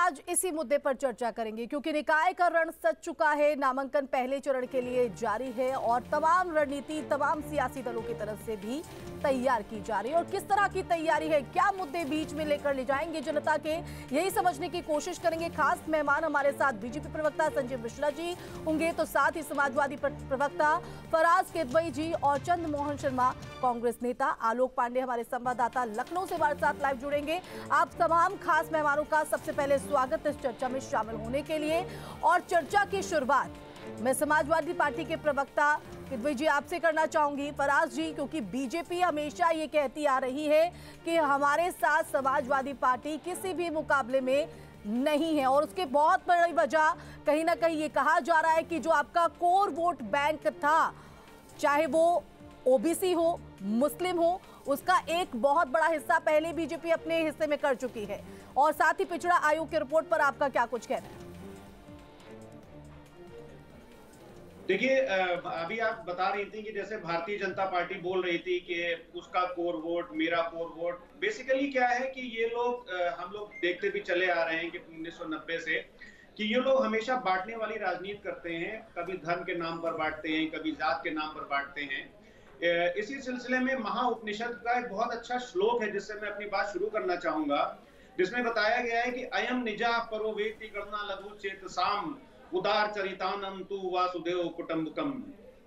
आज इसी मुद्दे पर चर्चा करेंगे क्योंकि निकाय का रण सज चुका है। नामांकन पहले चरण के लिए जारी है और तमाम रणनीति तमाम सियासी दलों की तरफ से भी तैयार की जा रही है। और किस तरह की तैयारी है, क्या मुद्दे बीच में लेकर ले जाएंगे जनता के, यही समझने की कोशिश करेंगे। खास मेहमान हमारे साथ बीजेपी प्रवक्ता संजय मिश्रा जी होंगे, तो साथ ही समाजवादी प्रवक्ता फराज किदवई जी और चंद्रमोहन शर्मा कांग्रेस नेता। आलोक पांडे हमारे संवाददाता लखनऊ से हमारे साथ लाइव जुड़ेंगे। आप तमाम खास मेहमानों का सबसे पहले स्वागत इस चर्चा में शामिल होने के लिए। और चर्चा की शुरुआत मैं समाजवादी पार्टी के प्रवक्ता किदवई जी आपसे करना चाहूंगी। फराज जी, क्योंकि बीजेपी हमेशा ये कहती आ रही है कि हमारे साथ समाजवादी पार्टी किसी भी मुकाबले में नहीं है, और उसके बहुत बड़ी वजह कहीं ना कहीं ये कहा जा रहा है कि जो आपका कोर वोट बैंक था, चाहे वो ओबीसी हो, मुस्लिम हो, उसका एक बहुत बड़ा हिस्सा पहले बीजेपी अपने हिस्से में कर चुकी है। और साथ ही पिछड़ा आयोग की रिपोर्ट पर आपका क्या कुछ कहना है? देखिए, अभी आप बता रही थी कि जैसे भारतीय जनता पार्टी बोल रही थी कि उसका कोर वोट, मेरा कोर वोट। बेसिकली क्या है कि ये लोग, हम लोग देखते भी चले आ रहे हैं कि 1990 से कि ये लोग हमेशा बांटने वाली राजनीति करते हैं। कभी धर्म के नाम पर बांटते हैं, कभी जात के नाम पर बांटते हैं। इसी सिलसिले में महाउपनिषद का एक बहुत अच्छा श्लोक है जिससे मैं अपनी बात शुरू करना चाहूंगा, जिसमें बताया गया है कि अयम निजा परो वेति गणना लघु चेतसाम उदार चरितानम तु वासुदेव कुटुंबकम।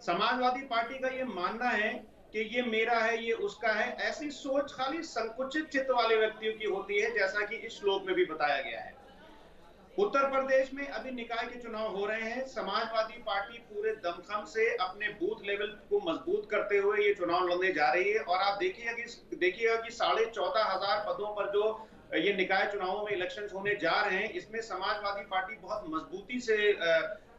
समाजवादी पार्टी का ये मानना है कि ये मेरा है, ये उसका है। ऐसी सोच खाली संकुचित चित्त वाले व्यक्तियों की होती है, जैसा कि इस श्लोक में भी बताया गया है। उत्तर प्रदेश में अभी निकाय के चुनाव हो रहे हैं। समाजवादी पार्टी पूरे दमखम से अपने बूथ लेवल को मजबूत करते हुए ये चुनाव लड़ने जा रही है। और आप देखिएगा कि 14,500 पदों पर जो ये निकाय चुनावों में इलेक्शन होने जा रहे हैं, इसमें समाजवादी पार्टी बहुत मजबूती से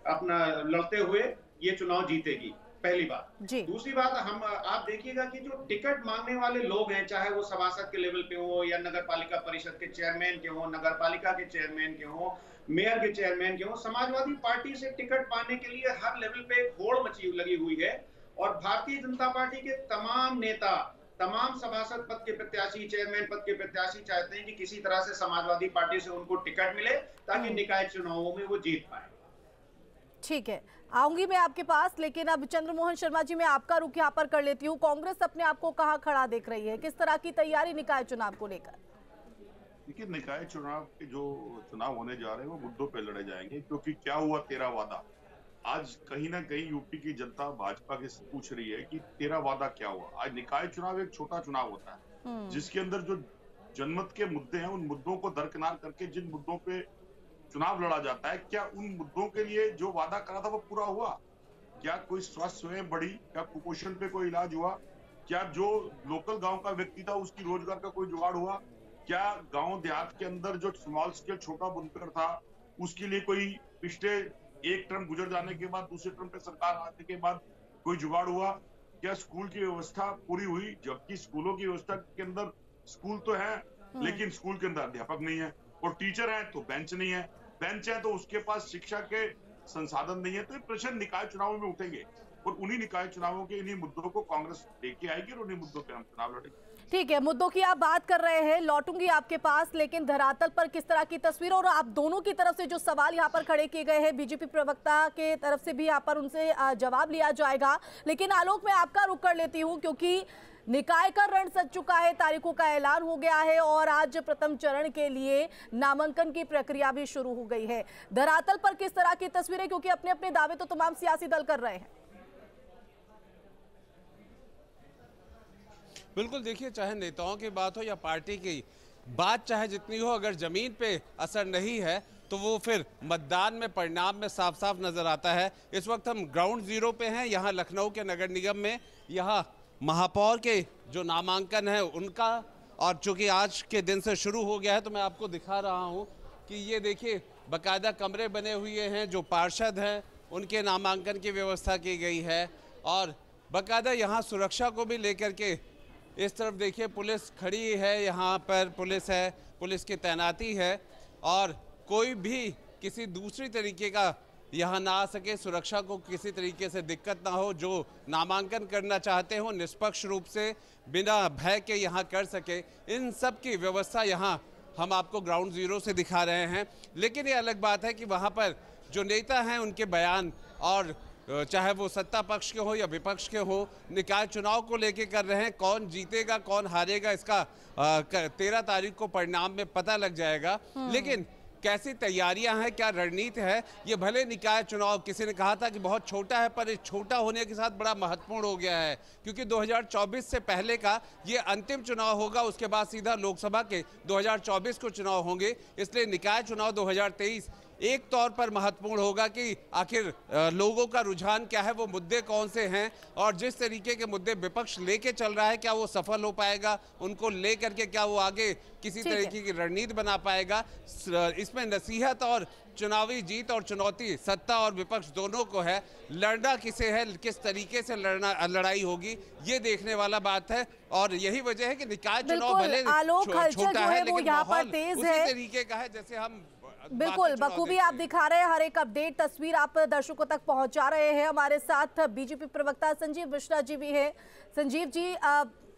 अपना लड़ते हुए ये चुनाव जीतेगी, पहली बात। दूसरी बात, आप देखिएगा कि जो टिकट मांगने वाले लोग हैं, चाहे वो सभासद के लेवल पे हो या नगर पालिका परिषद के चेयरमैन के हो, नगर पालिका के चेयरमैन के हो, मेयर के चेयरमैन के हो, समाजवादी पार्टी से टिकट पाने के लिए हर लेवल पे एक होड़ मची लगी हुई है। और भारतीय जनता पार्टी के तमाम नेता, तमाम सभासद पद के प्रत्याशी, चेयरमैन पद के प्रत्याशी चाहते हैं कि किसी तरह से समाजवादी पार्टी से उनको टिकट मिले ताकि निकाय चुनावों में वो जीत पाए। ठीक है, आऊंगी मैं आपके पास, लेकिन अब चंद्रमोहन शर्मा जी, मैं आपका रुख यहाँ पर कर लेती हूँ। कांग्रेस अपने आप को कहाँ खड़ा देख रही है, किस तरह की तैयारी निकाय चुनाव को लेकर? देखिए, निकाय चुनाव के जो चुनाव होने जा रहे हैं वो मुद्दों पे लड़े जाएंगे, क्योंकि क्या हुआ तेरा वादा। आज कहीं ना कहीं यूपी की जनता भाजपा के से पूछ रही है कि तेरा वादा क्या हुआ। आज निकाय चुनाव एक छोटा चुनाव होता है जिसके अंदर जो जनमत के मुद्दे हैं, उन मुद्दों को दरकिनार करके जिन मुद्दों पे चुनाव लड़ा जाता है, क्या उन मुद्दों के लिए जो वादा करा था वो पूरा हुआ? क्या कोई स्वास्थ्य सेवाएं बढ़ी? क्या कुपोषण पे कोई इलाज हुआ? क्या जो लोकल गांव का व्यक्ति था उसकी रोजगार का कोई जुगाड़ हुआ? क्या गांव देहात के अंदर जो स्मॉल स्केल छोटा बुनकर था उसके लिए कोई पिछले एक टर्म गुजर जाने के बाद दूसरे टर्म पे सरकार आने के बाद कोई जुगाड़ हुआ? क्या स्कूल की व्यवस्था पूरी हुई? जबकि स्कूलों की व्यवस्था के अंदर स्कूल तो है, लेकिन स्कूल के अंदर अध्यापक नहीं है, और टीचर है तो बेंच नहीं है, बेंच है तो उसके पास शिक्षा के संसाधन नहीं है। तो ये प्रश्न निकाय चुनावों में उठेंगे, और उन्हीं निकाय चुनावों के इन्हीं मुद्दों को कांग्रेस लेके आएगी और उन्हीं मुद्दों पे हम चुनाव लड़ेंगे। ठीक है, मुद्दों की आप बात कर रहे हैं, लौटूंगी आपके पास, लेकिन धरातल पर किस तरह की तस्वीर, और आप दोनों की तरफ से जो सवाल यहाँ पर खड़े किए गए हैं, बीजेपी प्रवक्ता के तरफ से भी यहाँ पर उनसे जवाब लिया जाएगा। लेकिन आलोक, मैं आपका रुख कर लेती हूँ क्योंकि निकाय का रण सज चुका है, तारीखों का ऐलान हो गया है और आज प्रथम चरण के लिए नामांकन की प्रक्रिया भी शुरू हो गई है। धरातल पर किस तरह की तस्वीर है, क्योंकि अपने अपने दावे तो तमाम सियासी दल कर रहे हैं। बिल्कुल, देखिए, चाहे नेताओं की बात हो या पार्टी की बात चाहे जितनी हो, अगर जमीन पे असर नहीं है तो वो फिर मतदान में, परिणाम में साफ साफ नजर आता है। इस वक्त हम ग्राउंड जीरो पे हैं, यहाँ लखनऊ के नगर निगम में। यहाँ महापौर के जो नामांकन है उनका, और चूंकि आज के दिन से शुरू हो गया है तो मैं आपको दिखा रहा हूँ कि ये देखिए बाकायदा कमरे बने हुए हैं, जो पार्षद हैं उनके नामांकन की व्यवस्था की गई है। और बाकायदा यहाँ सुरक्षा को भी लेकर के इस तरफ देखिए पुलिस खड़ी है, यहाँ पर पुलिस है, पुलिस की तैनाती है, और कोई भी किसी दूसरी तरीके का यहाँ ना आ सके, सुरक्षा को किसी तरीके से दिक्कत ना हो, जो नामांकन करना चाहते हो निष्पक्ष रूप से बिना भय के यहाँ कर सके, इन सब की व्यवस्था यहाँ हम आपको ग्राउंड जीरो से दिखा रहे हैं। लेकिन ये अलग बात है कि वहाँ पर जो नेता हैं उनके बयान, और चाहे वो सत्ता पक्ष के हो या विपक्ष के हो, निकाय चुनाव को लेके कर रहे हैं। कौन जीतेगा कौन हारेगा इसका 13 तारीख को परिणाम में पता लग जाएगा। लेकिन कैसी तैयारियां हैं, क्या रणनीति है, ये भले निकाय चुनाव किसी ने कहा था कि बहुत छोटा है, पर छोटा होने के साथ बड़ा महत्वपूर्ण हो गया है, क्योंकि 2024 से पहले का ये अंतिम चुनाव होगा। उसके बाद सीधा लोकसभा के 2024 को चुनाव होंगे। इसलिए निकाय चुनाव 2023 एक तौर पर महत्वपूर्ण होगा कि आखिर लोगों का रुझान क्या है, वो मुद्दे कौन से हैं, और जिस तरीके के मुद्दे विपक्ष लेके चल रहा है क्या वो सफल हो पाएगा, उनको लेकर के क्या वो आगे किसी तरीके की रणनीति बना पाएगा। इसमें नसीहत और चुनावी जीत और चुनौती सत्ता और विपक्ष दोनों को है। लड़ना किसे है, किस तरीके से लड़ाई होगी, ये देखने वाला बात है। और यही वजह है कि निकाय चुनाव भले छोटा है लेकिन माहौल उसी तरीके का है जैसे हम बिल्कुल बखूबी आप दिखा रहे हैं। हर एक अपडेट तस्वीर आप दर्शकों तक पहुंचा रहे हैं। हमारे साथ बीजेपी प्रवक्ता संजीव मिश्रा जी भी हैं। संजीव जी,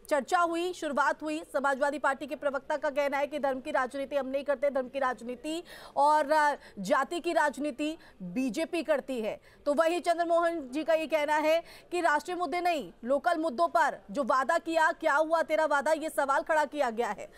चर्चा हुई, शुरुआत हुई। समाजवादी पार्टी के प्रवक्ता का कहना है कि धर्म की राजनीति हम नहीं करते, धर्म की राजनीति और जाति की राजनीति बीजेपी करती है। तो वही चंद्रमोहन जी का ये कहना है कि राष्ट्रीय मुद्दे नहीं, लोकल मुद्दों पर जो वादा किया, क्या हुआ तेरा वादा, ये सवाल खड़ा किया गया है।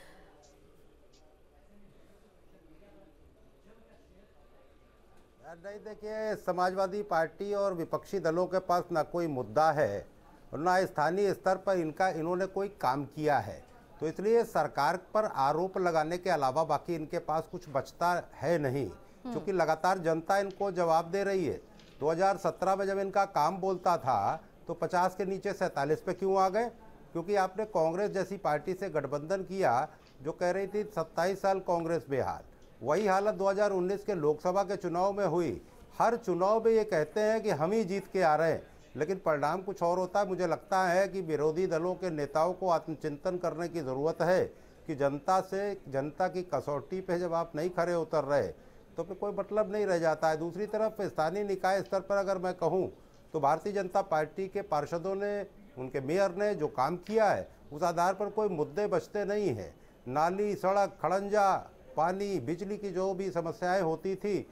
नहीं, देखिए, समाजवादी पार्टी और विपक्षी दलों के पास ना कोई मुद्दा है और ना स्थानीय स्तर पर इन्होंने कोई काम किया है। तो इसलिए सरकार पर आरोप लगाने के अलावा बाकी इनके पास कुछ बचता है नहीं, क्योंकि लगातार जनता इनको जवाब दे रही है। 2017 में जब इनका काम बोलता था तो 50 के नीचे 47 पे क्यों आ गए? क्योंकि आपने कांग्रेस जैसी पार्टी से गठबंधन किया जो कह रही थी 27 साल कांग्रेस बेहाल। वही हालत 2019 के लोकसभा के चुनाव में हुई। हर चुनाव में ये कहते हैं कि हम ही जीत के आ रहे हैं, लेकिन परिणाम कुछ और होता है। मुझे लगता है कि विरोधी दलों के नेताओं को आत्मचिंतन करने की ज़रूरत है कि जनता की कसौटी पे जब आप नहीं खरे उतर रहे तो फिर कोई मतलब नहीं रह जाता है। दूसरी तरफ स्थानीय निकाय स्तर पर अगर मैं कहूँ तो भारतीय जनता पार्टी के पार्षदों ने, उनके मेयर ने जो काम किया है उस आधार पर कोई मुद्दे बचते नहीं हैं। नाली, सड़क, खड़ंजा, पानी, बिजली की जो भी समस्याएं होती थी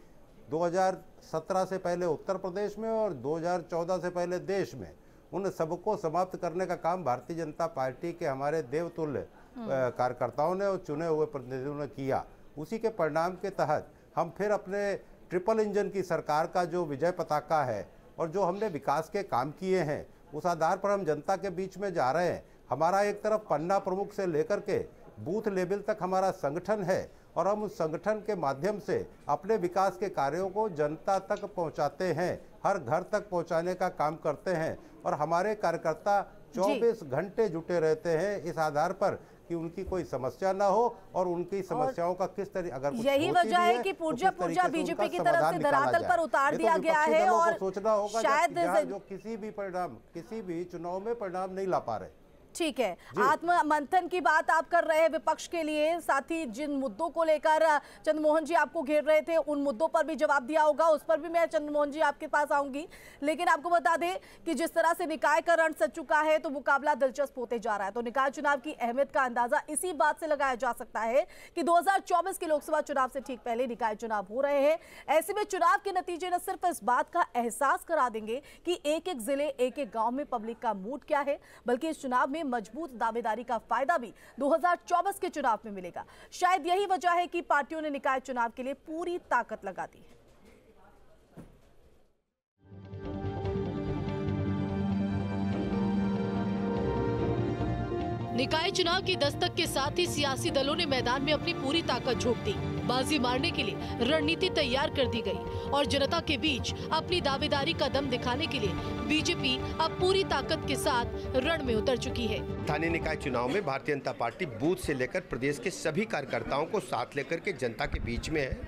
2017 से पहले उत्तर प्रदेश में और 2014 से पहले देश में, उन सबको समाप्त करने का काम भारतीय जनता पार्टी के हमारे देवतुल्य कार्यकर्ताओं ने और चुने हुए प्रतिनिधियों ने किया। उसी के परिणाम के तहत हम फिर अपने ट्रिपल इंजन की सरकार का जो विजय पताका है और जो हमने विकास के काम किए हैं उस आधार पर हम जनता के बीच में जा रहे हैं। हमारा एक तरफ पन्ना प्रमुख से लेकर के बूथ लेवल तक हमारा संगठन है और हम उस संगठन के माध्यम से अपने विकास के कार्यों को जनता तक पहुंचाते हैं, हर घर तक पहुंचाने का काम करते हैं और हमारे कार्यकर्ता 24 घंटे जुटे रहते हैं इस आधार पर कि उनकी कोई समस्या ना हो और उनकी समस्याओं का किस तरह अगर कुछ यही वजह है कि पुर्जा बीजेपी की तरफ से धरातल पर उतार दिया गया है और सोचना होगा शायद जो किसी भी चुनाव में परिणाम नहीं ला पा रहे। ठीक है, आत्म मंथन की बात आप कर रहे हैं विपक्ष के लिए, साथ ही जिन मुद्दों को लेकर चंद्रमोहन जी आपको घेर रहे थे उन मुद्दों पर भी जवाब दिया होगा, उस पर भी मैं चंद्रमोहन जी आपके पास आऊंगी। लेकिन आपको बता दें कि जिस तरह से निकाय का रण सज चुका है तो मुकाबला दिलचस्प होते जा रहा है। तो निकाय चुनाव की अहमियत का अंदाजा इसी बात से लगाया जा सकता है कि 2024 के लोकसभा चुनाव से ठीक पहले निकाय चुनाव हो रहे हैं। ऐसे में चुनाव के नतीजे न सिर्फ इस बात का एहसास करा देंगे कि एक एक जिले, एक एक गांव में पब्लिक का मूड क्या है, बल्कि इस चुनाव में मजबूत दावेदारी का फायदा भी 2024 के चुनाव में मिलेगा। शायद यही वजह है कि पार्टियों ने निकाय चुनाव के लिए पूरी ताकत लगा दी है। निकाय चुनाव की दस्तक के साथ ही सियासी दलों ने मैदान में अपनी पूरी ताकत झोंक दी। बाजी मारने के लिए रणनीति तैयार कर दी गई और जनता के बीच अपनी दावेदारी का दम दिखाने के लिए बीजेपी अब पूरी ताकत के साथ रण में उतर चुकी है। स्थानीय निकाय चुनाव में भारतीय जनता पार्टी बूथ से लेकर प्रदेश के सभी कार्यकर्ताओं को साथ लेकर के जनता के बीच में है।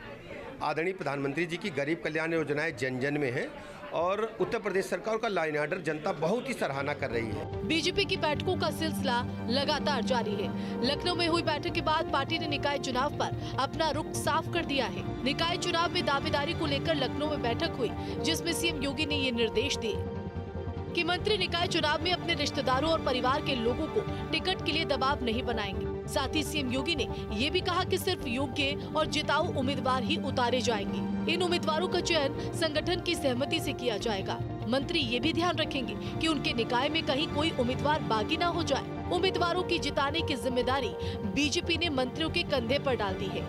आदरणीय प्रधानमंत्री जी की गरीब कल्याण योजनाएं जन जन में है और उत्तर प्रदेश सरकार का लॉ एंड ऑर्डर जनता बहुत ही सराहना कर रही है। बीजेपी की बैठकों का सिलसिला लगातार जारी है। लखनऊ में हुई बैठक के बाद पार्टी ने निकाय चुनाव पर अपना रुख साफ कर दिया है। निकाय चुनाव में दावेदारी को लेकर लखनऊ में बैठक हुई जिसमें सीएम योगी ने ये निर्देश दिए कि मंत्री निकाय चुनाव में अपने रिश्तेदारों और परिवार के लोगों को टिकट के लिए दबाव नहीं बनाएंगे। साथ ही सीएम योगी ने ये भी कहा कि सिर्फ योग्य और जिताऊ उम्मीदवार ही उतारे जाएंगे। इन उम्मीदवारों का चयन संगठन की सहमति से किया जाएगा। मंत्री ये भी ध्यान रखेंगे कि उनके निकाय में कहीं कोई उम्मीदवार बागी न हो जाए। उम्मीदवारों की जिताने की जिम्मेदारी बीजेपी ने मंत्रियों के कंधे पर डाल दी है।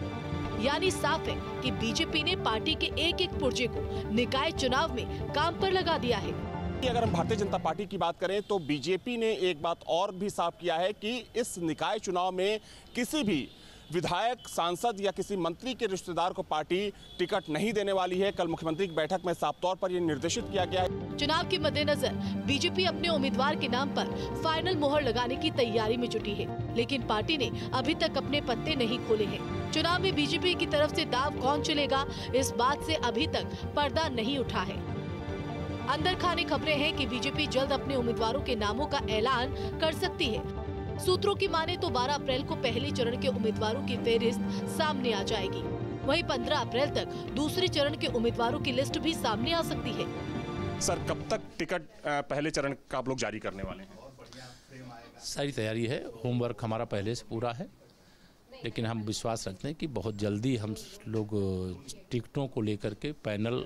यानी साफ है कि बीजेपी ने पार्टी के एक एक पुर्जे को निकाय चुनाव में काम पर लगा दिया है। अगर हम भारतीय जनता पार्टी की बात करें तो बीजेपी ने एक बात और भी साफ किया है कि इस निकाय चुनाव में किसी भी विधायक, सांसद या किसी मंत्री के रिश्तेदार को पार्टी टिकट नहीं देने वाली है। कल मुख्यमंत्री की बैठक में साफ तौर पर यह निर्देशित किया गया है। चुनाव के मद्देनजर बीजेपी अपने उम्मीदवार के नाम पर फाइनल मोहर लगाने की तैयारी में जुटी है, लेकिन पार्टी ने अभी तक अपने पत्ते नहीं खोले हैं। चुनाव में बीजेपी की तरफ से दाव कौन चलेगा, इस बात से अभी तक पर्दा नहीं उठा है। अंदर खाने खबरें हैं कि बीजेपी जल्द अपने उम्मीदवारों के नामों का ऐलान कर सकती है। सूत्रों की माने तो 12 अप्रैल को पहले चरण के उम्मीदवारों की फेहरिस्त सामने आ जाएगी। वहीं 15 अप्रैल तक दूसरे चरण के उम्मीदवारों की लिस्ट भी सामने आ सकती है। सर, कब तक टिकट पहले चरण का आप लोग जारी करने वाले हैं? सारी तैयारी है, होमवर्क हमारा पहले से पूरा है, लेकिन हम विश्वास रखते हैं कि बहुत जल्दी हम लोग टिकटों को लेकर के पैनल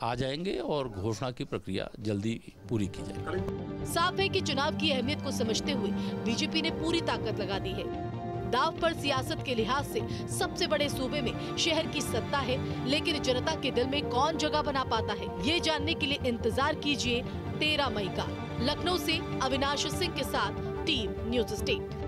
आ जाएंगे और घोषणा की प्रक्रिया जल्दी पूरी की जाएगी। साफ है कि चुनाव की अहमियत को समझते हुए बीजेपी ने पूरी ताकत लगा दी है। दाव पर सियासत के लिहाज से सबसे बड़े सूबे में शहर की सत्ता है, लेकिन जनता के दिल में कौन जगह बना पाता है, ये जानने के लिए इंतजार कीजिए 13 मई का। लखनऊ से अविनाश सिंह के साथ टीम न्यूज़ स्टेट।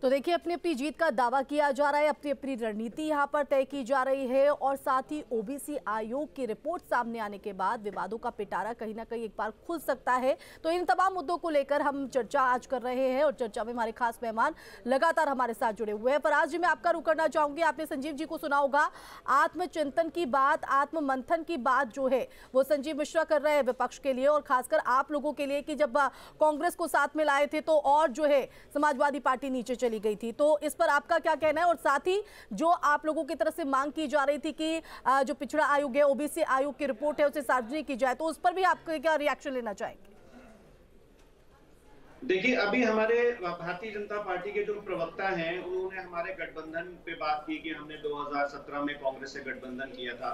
तो देखिए, अपनी अपनी जीत का दावा किया जा रहा है, अपनी अपनी रणनीति यहाँ पर तय की जा रही है और साथ ही ओबीसी आयोग की रिपोर्ट सामने आने के बाद विवादों का पिटारा कहीं ना कहीं एक बार खुल सकता है। तो इन तमाम मुद्दों को लेकर हम चर्चा आज कर रहे हैं और चर्चा में हमारे खास मेहमान लगातार हमारे साथ जुड़े हुए हैं। फराज जी, मैं आपका रुख करना चाहूंगी। आपने संजीव जी को सुना होगा, आत्मचिंतन की बात, आत्म मंथन की बात जो है वो संजीव मिश्रा कर रहे हैं विपक्ष के लिए और खासकर आप लोगों के लिए कि जब कांग्रेस को साथ में लाए थे तो और जो है समाजवादी पार्टी नीचे चली गई थी। तो इस पर आपका क्या कहना है? और साथ ही जो आप लोगों की तरफ से मांग की जा रही थी कि जो पिछड़ा आयोग है, ओबीसी आयोग की रिपोर्ट है, उसे सार्वजनिक की जाए, तो उस पर भी आप क्या रिएक्शन लेना चाहेंगे? देखिए, अभी हमारे भारतीय जनता पार्टी के जो प्रवक्ता हैं उन्होंने हमारे गठबंधन पे बात की कि हमने 2017 में कांग्रेस से गठबंधन किया था।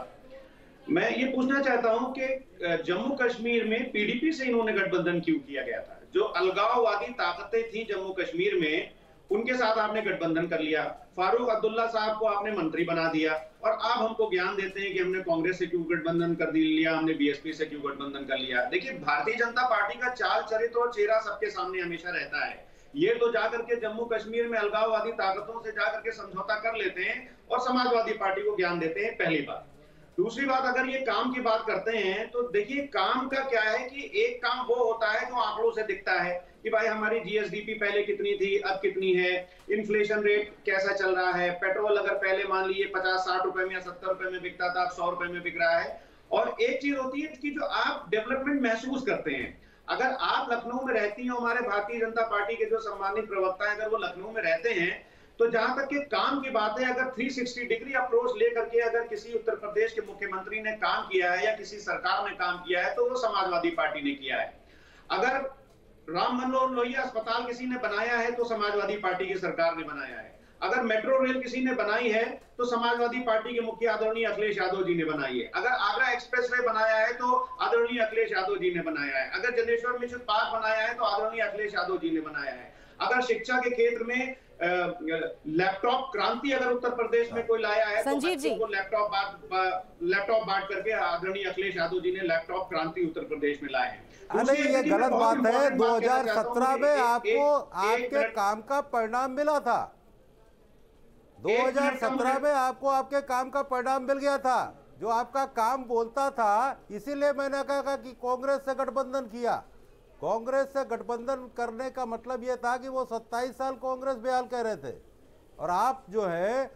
मैं ये पूछना चाहता हूं कि जम्मू कश्मीर में पीडीपी से इन्होंने गठबंधन क्यों किया गया था? जो अलगाववादी ताकतें थी जम्मू कश्मीर में, उनके साथ आपने गठबंधन कर लिया। फारूक अब्दुल्ला साहब को आपने मंत्री बना दिया और आप हमको ज्ञान देते हैं कि हमने कांग्रेस से क्यों गठबंधन कर लिया, हमने बीएसपी से क्यों गठबंधन कर लिया। देखिए, भारतीय जनता पार्टी का चाल चरित्र और चेहरा सबके सामने हमेशा रहता है। ये तो जाकर के जम्मू कश्मीर में अलगाववादी ताकतों से जाकर के समझौता कर लेते हैं और समाजवादी पार्टी को ज्ञान देते हैं, पहली बात। दूसरी बात, अगर ये काम की बात करते हैं तो देखिए, काम का क्या है कि एक काम वो होता है जो आंकड़ों से दिखता है कि भाई हमारी जीएसडीपी पहले कितनी थी, अब कितनी है, इन्फ्लेशन रेट कैसा चल रहा है, पेट्रोल अगर पहले मान लीजिए 50-60 रुपए में या 70 रुपए में बिकता था, अब 100 रुपए में बिक रहा है। और एक चीज होती है कि जो आप डेवलपमेंट महसूस करते हैं, अगर आप लखनऊ में रहती हैं, हमारे भारतीय जनता पार्टी के जो सम्मानित प्रवक्ता है अगर वो लखनऊ में रहते हैं, तो जहां तक कि काम की बात है, अगर 360 डिग्री अप्रोच लेकर के अगर किसी उत्तर प्रदेश के मुख्यमंत्री ने काम किया है या किसी सरकार ने काम किया है तो वो समाजवादी पार्टी ने किया है। अगर राम मनोहर लोहिया अस्पताल किसी ने बनाया है तो समाजवादी पार्टी की सरकार ने बनाया है। अगर मेट्रो रेल किसी ने बनाई है तो समाजवादी पार्टी के मुखिया आदरणीय अखिलेश यादव जी ने बनाई है। अगर आगरा एक्सप्रेस वे बनाया है तो आदरणीय अखिलेश यादव जी ने बनाया है। अगर जनेश्वर मिश्र पार्क बनाया है तो आदरणीय अखिलेश यादव जी ने बनाया है। अगर शिक्षा के क्षेत्र में लैपटॉप क्रांति अगर उत्तर प्रदेश में कोई लाया है तो वो लैपटॉप बांट करके आदरणीय अखिलेश यादव जी ने लैपटॉप क्रांति उत्तर प्रदेश में लाए हैं। नहीं, ये गलत बात है। 2017 में आपको आपके काम का परिणाम मिला था। 2017 में आपको आपके काम का परिणाम मिल गया था, जो आपका काम बोलता था। इसीलिए मैंने कहा कि कांग्रेस से गठबंधन किया। कांग्रेस से गठबंधन करने का मतलब यह था कि वो 27 साल कांग्रेस बेहाल कह रहे थे और आप जो है,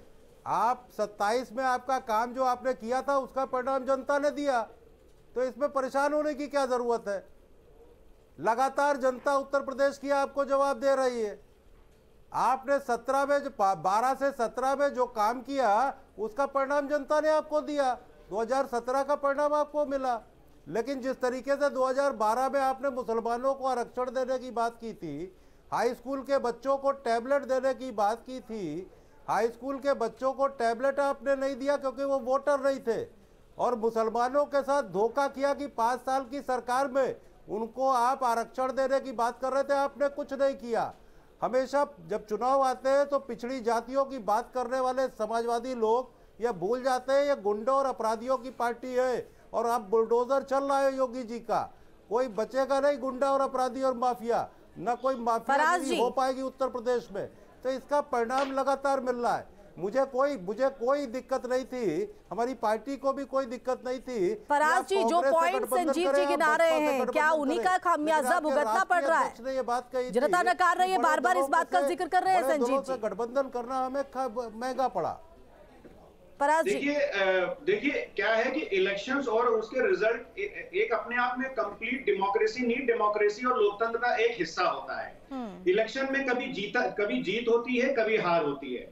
आप 27 में आपका काम जो आपने किया था उसका परिणाम जनता ने दिया, तो इसमें परेशान होने की क्या जरूरत है? लगातार जनता उत्तर प्रदेश की आपको जवाब दे रही है। आपने 17 में जो 12 से 17 में जो काम किया उसका परिणाम जनता ने आपको दिया। 2017 का परिणाम आपको मिला। लेकिन जिस तरीके से 2012 में आपने मुसलमानों को आरक्षण देने की बात की थी, हाई स्कूल के बच्चों को टैबलेट देने की बात की थी, हाई स्कूल के बच्चों को टैबलेट आपने नहीं दिया क्योंकि वो वोटर नहीं थे, और मुसलमानों के साथ धोखा किया कि 5 साल की सरकार में उनको आप आरक्षण देने की बात कर रहे थे, आपने कुछ नहीं किया। हमेशा जब चुनाव आते हैं तो पिछड़ी जातियों की बात करने वाले समाजवादी लोग ये भूल जाते हैं ये गुंडों और अपराधियों की पार्टी है, और अब बुलडोजर चल रहा है योगी जी का। कोई बचेगा नहीं गुंडा और अपराधी और माफिया, न कोई माफिया हो पाएगी उत्तर प्रदेश में। तो इसका परिणाम लगातार मिल रहा है। मुझे कोई दिक्कत नहीं थी, हमारी पार्टी को भी कोई दिक्कत नहीं थी। फराज जी, जो पॉइंट संजीव जी गिना रहे हैं, क्या उन्हीं का खामियाजा भुगतना पड़ रहा है? ये बात कही, जनता नकार रही है, बार बार इस बात का जिक्र कर रहे हैं संजीव जी। गठबंधन करना हमें महंगा पड़ा। देखिए क्या है कि इलेक्शंस और उसके रिजल्ट एक अपने आप में कंप्लीट डेमोक्रेसी नहीं, डेमोक्रेसी और लोकतंत्र का एक हिस्सा होता है। इलेक्शन में कभी जीत होती है, कभी हार होती है।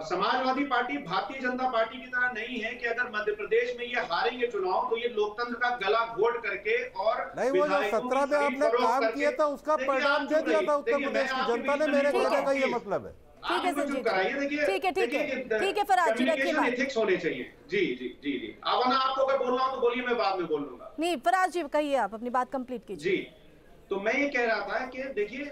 समाजवादी पार्टी भारतीय जनता पार्टी की तरह नहीं है कि अगर मध्य प्रदेश में ये हारेंगे चुनाव तो ये लोकतंत्र का गला घोट करके और नहीं, वो जो 17 में आपने काम किया था उसका परिणाम दे दिया था उत्तर प्रदेश की जनता ने, मेरे कहने का ये मतलब है। ठीक है संजीव, ठीक है फराज जी, रखिए बात। एथिक्स होने चाहिए। जी अब ना आपको अगर बोलना हो तो बोलिए, मैं बाद में बोल लूंगा। नहीं फराज जी कहिए, आप अपनी बात कंप्लीट कीजिए। जी, तो मैं ये कह रहा था कि देखिए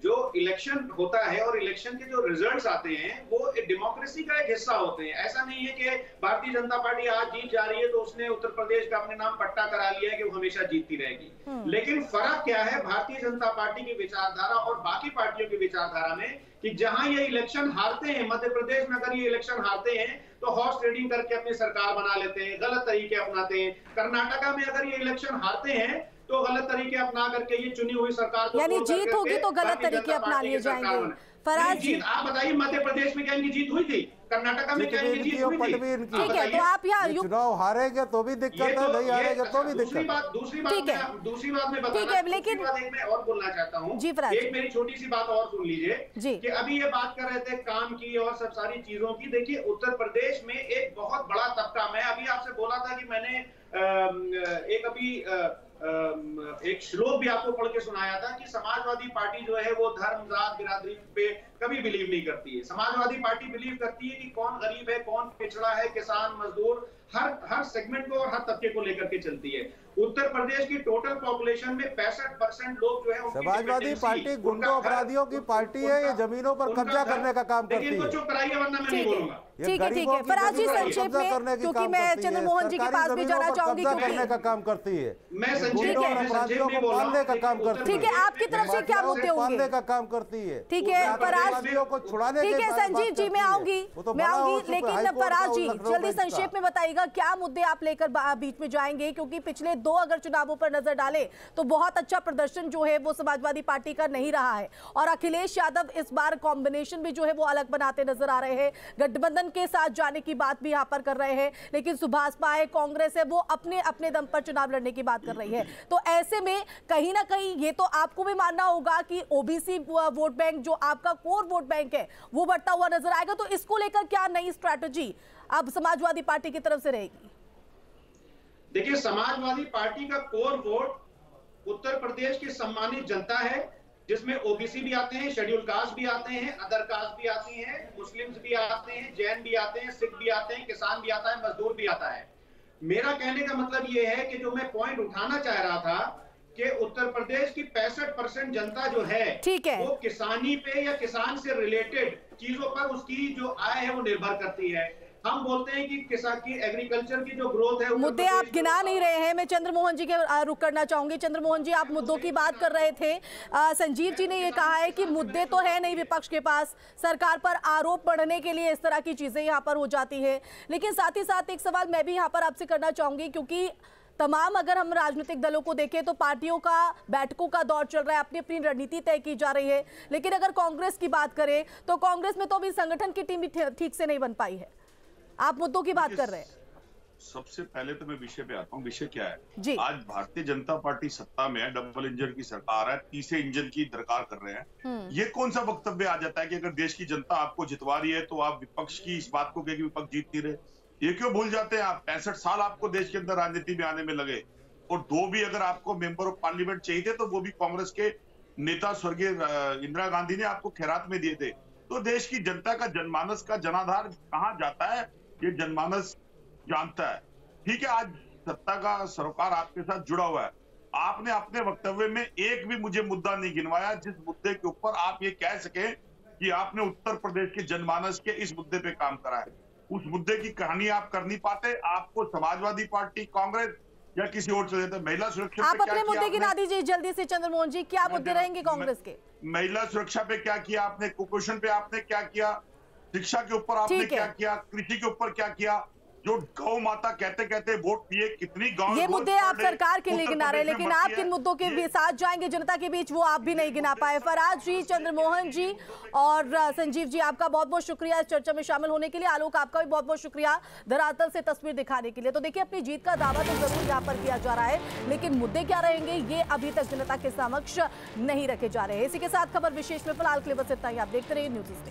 जो इलेक्शन होता है और इलेक्शन के जो रिजल्ट्स आते हैं वो डेमोक्रेसी का एक हिस्सा होते हैं। ऐसा नहीं है कि भारतीय जनता पार्टी आज जीत जा रही है तो उसने उत्तर प्रदेश का अपने नाम पट्टा करा लिया है कि वो हमेशा जीतती रहेगी। लेकिन फर्क क्या है भारतीय जनता पार्टी की विचारधारा और बाकी पार्टियों की विचारधारा में, कि जहां ये इलेक्शन हारते हैं, मध्य प्रदेश में अगर ये इलेक्शन हारते हैं तो हॉर्स ट्रेडिंग करके अपनी सरकार बना लेते हैं, गलत तरीके अपनाते हैं। कर्नाटका में अगर ये इलेक्शन हारते हैं तो गलत तरीके अपना करके ये चुनी हुई सरकार को, यानी जीत होगी तो गलत तरीके अपना लिए जाएंगे। फराज जी, आप बताइए मध्य प्रदेश में क्या इनकी जीत हुई थी? कर्नाटका में क्या इनकी जीत हुई थी? ठीक है, तो आप यहाँ चुनाव हारेंगे तो भी दिक्कत है, नहीं हारेंगे तो भी दिक्कत। दूसरी बात मैं बता, लेकिन मैं और बोलना चाहता हूँ। एक मेरी छोटी सी बात और सुन लीजिए कि अभी ये बात कर रहे थे काम की और सब सारी चीजों की। देखिए उत्तर प्रदेश में एक बहुत बड़ा तबका, मैं अभी आपसे बोला था कि मैंने एक श्लोक भी आपको पढ़ के सुनाया था कि समाजवादी पार्टी जो है वो धर्म जात बिरादरी पे कभी बिलीव नहीं करती है। समाजवादी पार्टी बिलीव करती है कि कौन गरीब है, कौन पिछड़ा है, किसान मजदूर, हर सेगमेंट को और हर तबके को लेकर के चलती है। उत्तर प्रदेश की टोटल पॉपुलेशन में 65% लोग जो है समाजवादी पार्टी गुंडों अपराधियों की पार्टी है, ये जमीनों पर कब्जा करने का काम करती है। चुप कराइए वरना मैं नहीं बोलूंगा। ठीक है फराज जी, संक्षेप में, क्योंकि मैं चंद्रमोहन जी के पास भी जाना चाहूंगी, करने का काम करती है, मैं गुंडों और अपराधियों को पालने का काम करती है। ठीक है, आपकी तरफ से क्या मुद्दे होंगे? पालने का काम करती है। ठीक है फराज, को छुड़ाने, ठीक है संजीव जी, मैं आऊंगी, लेकिन फराज जी जल्दी संक्षेप में बताइएगा क्या मुद्दे आप लेकर बीच में जाएंगे, क्योंकि पिछले 2 अगर चुनावों पर नजर डालें तो बहुत अच्छा प्रदर्शन जो है वो समाजवादी पार्टी का नहीं रहा है, और अखिलेश यादव इस बार कॉम्बिनेशन भी जो है वो अलग बनाते नजर आ रहे हैं, गठबंधन के साथ जाने की बात भी यहाँ पर कर रहे हैं, लेकिन सुभाषपा है, कांग्रेस है, वो अपने दम पर चुनाव लड़ने की बात कर रही है। तो ऐसे में कहीं ना कहीं ये तो आपको भी मानना होगा कि ओबीसी वोट बैंक जो आपका कोर वोट बैंक है वो बढ़ता हुआ नजर आएगा। तो इसको लेकर क्या नई स्ट्रैटेजी अब समाजवादी पार्टी की तरफ से रहेगी? देखिए समाजवादी पार्टी का कोर वोट उत्तर प्रदेश की सम्मानित जनता है, जिसमें ओबीसी भी आते हैं, शेड्यूल कास्ट भी आते हैं, अदर कास्ट भी आती हैं, मुस्लिम्स भी आते हैं, जैन भी आते हैं, सिख भी आते हैं, किसान भी आता है, मजदूर भी आता है। मेरा कहने का मतलब यह है कि जो मैं पॉइंट उठाना चाह रहा था कि उत्तर प्रदेश की 65% जनता जो है वो किसानी पे या किसान से रिलेटेड चीजों पर उसकी जो आय है वो निर्भर करती है। हम बोलते हैं कि किसान की एग्रीकल्चर की जो ग्रोथ है, मुद्दे आप गिना नहीं रहे हैं। मैं चंद्रमोहन जी के रुक करना चाहूंगी। चंद्रमोहन जी, आप मुद्दों की बात कर रहे थे। संजीव जी ने ये कहा है कि मुद्दे तो है नहीं विपक्ष के पास, सरकार पर आरोप बढ़ने के लिए इस तरह की चीजें यहाँ पर हो जाती है। लेकिन साथ ही साथ एक सवाल मैं भी यहाँ पर आपसे करना चाहूंगी, क्योंकि तमाम अगर हम राजनीतिक दलों को देखें तो पार्टियों का बैठकों का दौर चल रहा है, अपनी अपनी रणनीति तय की जा रही है। लेकिन अगर कांग्रेस की बात करें तो कांग्रेस में तो अभी संगठन की टीम भी ठीक से नहीं बन पाई है। आप मुद्दों की बात कर रहे हैं। सबसे पहले तो मैं विषय पे आता हूँ। विषय क्या है जी? आज भारतीय जनता पार्टी सत्ता में है, डबल इंजन की सरकार है, तीसरे इंजन की दरकार कर रहे हैं। ये कौन सा वक्तव्य आ जाता है कि अगर देश की जनता आपको जितवा रही है तो आप विपक्ष की इस बात को कहें कि विपक्ष जीत नहीं रहे? ये क्यों भूल जाते हैं आप? 65 साल आपको देश के अंदर राजनीति में आने में लगे, और 2 भी अगर आपको मेंबर ऑफ पार्लियामेंट चाहिए थे तो वो भी कांग्रेस के नेता स्वर्गीय इंदिरा गांधी ने आपको खैरात में दिए थे। तो देश की जनता का जनमानस का जनाधार कहां जाता है ये जनमानस जानता है। ठीक है, आज सत्ता का सरोकार आपके साथ जुड़ा हुआ है। आपने अपने वक्तव्य में एक भी मुझे मुद्दा नहीं गिनवाया जिस मुद्दे के ऊपर आप ये कह सके कि आपने उत्तर प्रदेश के जनमानस के इस मुद्दे पे काम करा है। उस मुद्दे की कहानी आप कर नहीं पाते। आपको समाजवादी पार्टी, कांग्रेस या किसी और चले जाते। महिला सुरक्षा आप पे क्या अपने मुद्दे किया गिना दीजिए जल्दी से चंद्रमोहन जी, क्या मुद्दे रहेंगे कांग्रेस के? महिला सुरक्षा पे क्या किया आपने, कुपोषण पे आपने क्या किया, शिक्षा के ऊपर आपने क्या किया, कृषि के ऊपर क्या किया, जो गौ माता कहते कहते वोट दिए, कितनी गांव ये मुद्दे आप सरकार के लिए गिना रहे, लेकिन आप किन मुद्दों के साथ जाएंगे जनता के बीच वो आप भी नहीं गिना पाए। फराज जी, चंद्रमोहन जी और संजीव जी, आपका बहुत बहुत शुक्रिया इस चर्चा में शामिल होने के लिए। आलोक, आपका भी बहुत बहुत शुक्रिया धरातल से तस्वीर दिखाने के लिए। तो देखिए, अपनी जीत का दावा तो जरूर यहाँ पर किया जा रहा है, लेकिन मुद्दे क्या रहेंगे ये अभी तक जनता के समक्ष नहीं रखे जा रहे हैं। इसी के साथ खबर विशेष में फिलहाल के लिए बस इतना ही। आप देखते रहिए न्यूज़।